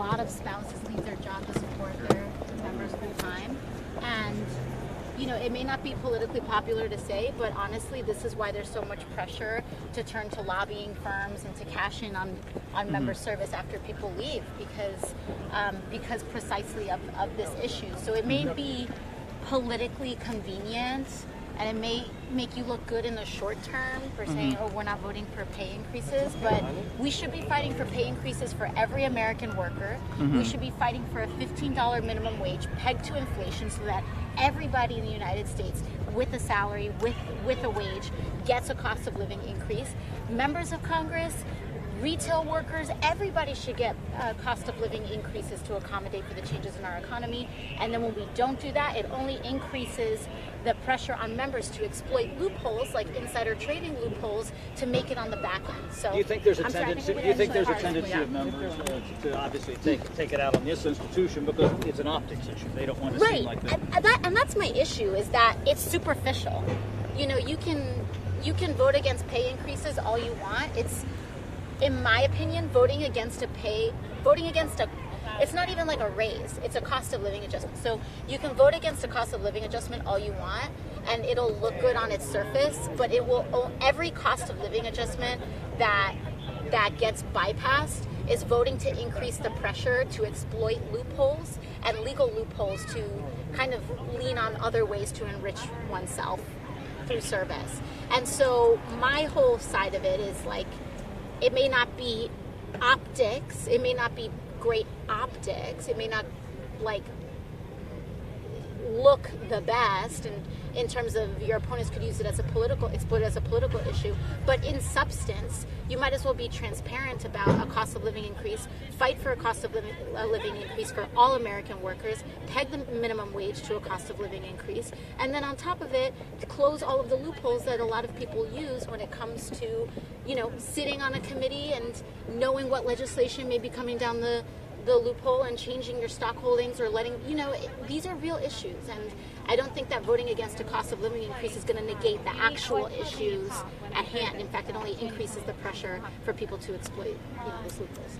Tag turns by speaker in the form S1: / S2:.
S1: lot of spouses leave their job to support their members full time, and it may not be politically popular to say, but honestly, this is why there's so much pressure to turn to lobbying firms and to cash in on member service after people leave, because precisely of this issue. So it may be politically convenient, and it may make you look good in the short term for saying, oh, we're not voting for pay increases, but we should be fighting for pay increases for every American worker. We should be fighting for a $15 minimum wage pegged to inflation so that everybody in the United States with a salary, with a wage, gets a cost of living increase. Members of Congress, retail workers, everybody should get cost of living increases to accommodate for the changes in our economy. And then when we don't do that, it only increases the pressure on members to exploit loopholes, like insider trading loopholes, to make it on the back end. So
S2: do you think there's a tendency? Of members to obviously take it out on this institution because it's an optics issue? They don't want to seem like that.
S1: And that's my issue, is that it's superficial. You can vote against pay increases all you want. It's, in my opinion, it's not even like a raise, it's a cost of living adjustment. So you can vote against a cost of living adjustment all you want, and it'll look good on its surface, but every cost of living adjustment that gets bypassed is voting to increase the pressure to exploit loopholes and legal loopholes to kind of lean on other ways to enrich oneself through service. And so my whole side of it is like, it may not be optics, it may not be great optics, it may not look the best, and in terms of your opponents could use it as exploit it as a political issue, but in substance, you might as well be transparent about a cost of living increase, fight for a cost of living increase for all American workers, peg the minimum wage to a cost of living increase, and then on top of it, close all of the loopholes that a lot of people use when it comes to, sitting on a committee and knowing what legislation may be coming down the loophole and changing your stock holdings or letting, these are real issues, and I don't think that voting against a cost of living increase is going to negate the actual issues at hand. In fact, it only increases the pressure for people to exploit these loopholes.